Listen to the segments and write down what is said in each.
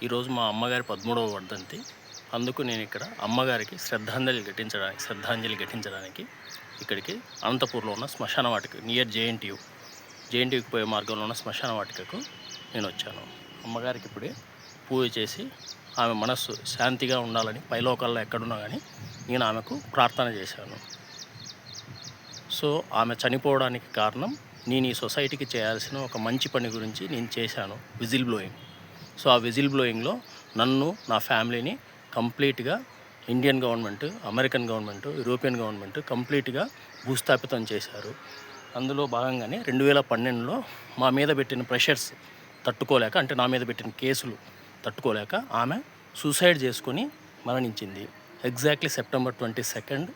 ఈరోజు మా అమ్మగారి 13వ వర్ధంతి. అందుకు నేను ఇక్కడ అమ్మగారికి శ్రద్ధాంజలి ఘటించడానికి ఇక్కడికి అనంతపూర్లో ఉన్న శ్మశాన వాటిక నియర్ జేఎన్టీయూకి పోయే మార్గంలో ఉన్న శ్మశాన వాటికకు నేను వచ్చాను. అమ్మగారికి ఇప్పుడే పూజ చేసి ఆమె మనస్సు శాంతిగా ఉండాలని పైలోకాల్లో ఎక్కడున్నా కానీ నేను ఆమెకు ప్రార్థన చేశాను. సో ఆమె చనిపోవడానికి కారణం నేను ఈ సొసైటీకి చేయాల్సిన ఒక మంచి పని గురించి నేను చేశాను, విజిల్ బ్లోయింగ్. సో ఆ విజిల్ బ్లోయింగ్లో నన్ను, నా ఫ్యామిలీని కంప్లీట్గా Indian government, American government, European government కంప్లీట్గా భూస్థాపితం చేశారు. అందులో భాగంగానే 2012లో మా మీద పెట్టిన ప్రెషర్స్ తట్టుకోలేక, అంటే నా మీద పెట్టిన కేసులు తట్టుకోలేక ఆమె సూసైడ్ చేసుకొని మరణించింది. ఎగ్జాక్ట్లీ సెప్టెంబర్ 22,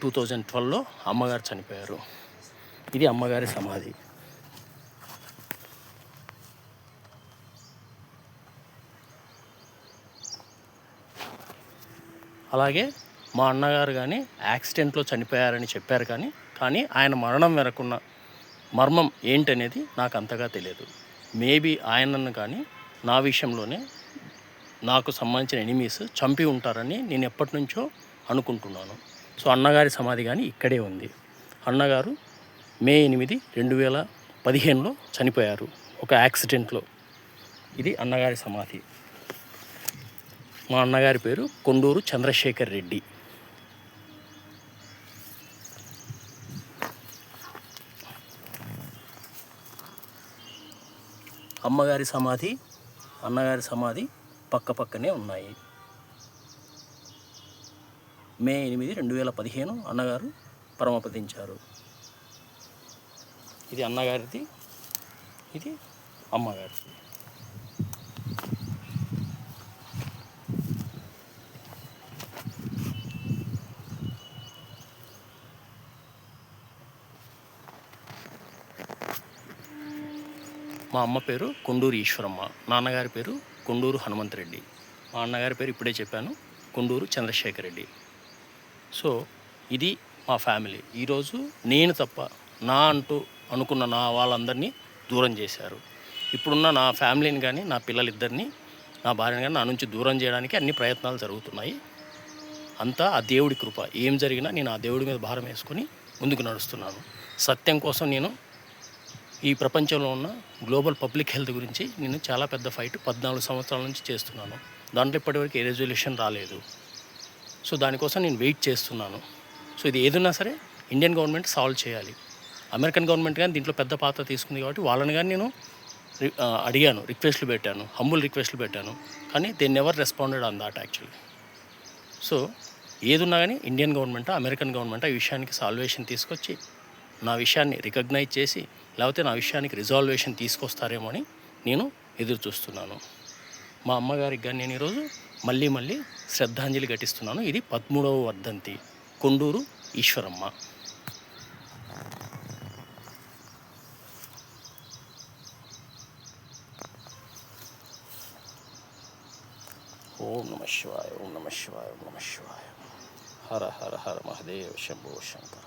2012లో అమ్మగారు చనిపోయారు. ఇది అమ్మగారి సమాధి. అలాగే మా అన్నగారు కానీ యాక్సిడెంట్లో చనిపోయారని చెప్పారు, కానీ ఆయన మరణం వెనకున్న మర్మం ఏంటనేది నాకు అంతగా తెలియదు. మేబీ ఆయనను కానీ నా విషయంలోనే నాకు సంబంధించిన ఎనిమీస్ చంపి ఉంటారని నేను ఎప్పటి నుంచో అనుకుంటున్నాను. సో అన్నగారి సమాధి కానీ ఇక్కడే ఉంది. అన్నగారు మే 8, 2015లో చనిపోయారు ఒక యాక్సిడెంట్లో. ఇది అన్నగారి సమాధి. మా అన్నగారి పేరు కొండూరు చంద్రశేఖర్ రెడ్డి. అమ్మగారి సమాధి, అన్నగారి సమాధి పక్క పక్కనే ఉన్నాయి. మే 8, 2015 అన్నగారు పరమపదించారు. ఇది అన్నగారిది, ఇది అమ్మగారిది. మా అమ్మ పేరు కొండూరు ఈశ్వరమ్మ, నాన్నగారి పేరు కొండూరు హనుమంతరెడ్డి, మా అన్నగారి పేరు ఇప్పుడే చెప్పాను, కొండూరు చంద్రశేఖర్ రెడ్డి. సో ఇది మా ఫ్యామిలీ. ఈరోజు నేను తప్ప నా అంటూ అనుకున్న నా వాళ్ళందరినీ దూరం చేశారు. ఇప్పుడున్న నా ఫ్యామిలీని కానీ, నా పిల్లలిద్దరినీ, నా భార్యని కానీ నా నుంచి దూరం చేయడానికి అన్ని ప్రయత్నాలు జరుగుతున్నాయి. అంతా ఆ దేవుడి కృప. ఏం జరిగినా నేను ఆ దేవుడి మీద భారం వేసుకొని ముందుకు నడుస్తున్నాను. సత్యం కోసం నేను ఈ ప్రపంచంలో ఉన్న గ్లోబల్ పబ్లిక్ హెల్త్ గురించి నేను చాలా పెద్ద ఫైట్ 14 సంవత్సరాల నుంచి చేస్తున్నాను. దాంట్లో ఇప్పటివరకు ఏ రెజల్యూషన్ రాలేదు. సో దానికోసం నేను వెయిట్ చేస్తున్నాను. సో ఇది ఏదున్నా సరే ఇండియన్ గవర్నమెంట్ సాల్వ్ చేయాలి. అమెరికన్ గవర్నమెంట్ కానీ దీంట్లో పెద్ద పాత్ర తీసుకుంది కాబట్టి వాళ్ళని కానీ నేను అడిగాను, రిక్వెస్ట్లు పెట్టాను, హంబుల్ రిక్వెస్ట్లు పెట్టాను, కానీ they never responded on that actually. So ఏదున్నా కానీ ఇండియన్ గవర్నమెంట్, అమెరికన్ గవర్నమెంట్ ఈ విషయానికి సాల్వేషన్ తీసుకొచ్చి నా విషయాన్ని రికగ్నైజ్ చేసి, లేకపోతే నా విషయానికి రిజాల్వేషన్ తీసుకొస్తారేమో అని నేను ఎదురు చూస్తున్నాను. మా అమ్మగారికి కానీ నేను ఈరోజు మళ్ళీ శ్రద్ధాంజలి ఘటిస్తున్నాను. ఇది 13వ వర్ధంతి, కొండూరు ఈశ్వరమ్మ. ఓం నమ శివాయ, ఓం నమ శివాయ, ఓం నమ శివాయ. హర హర హర మహదేవ శంభో శంకర.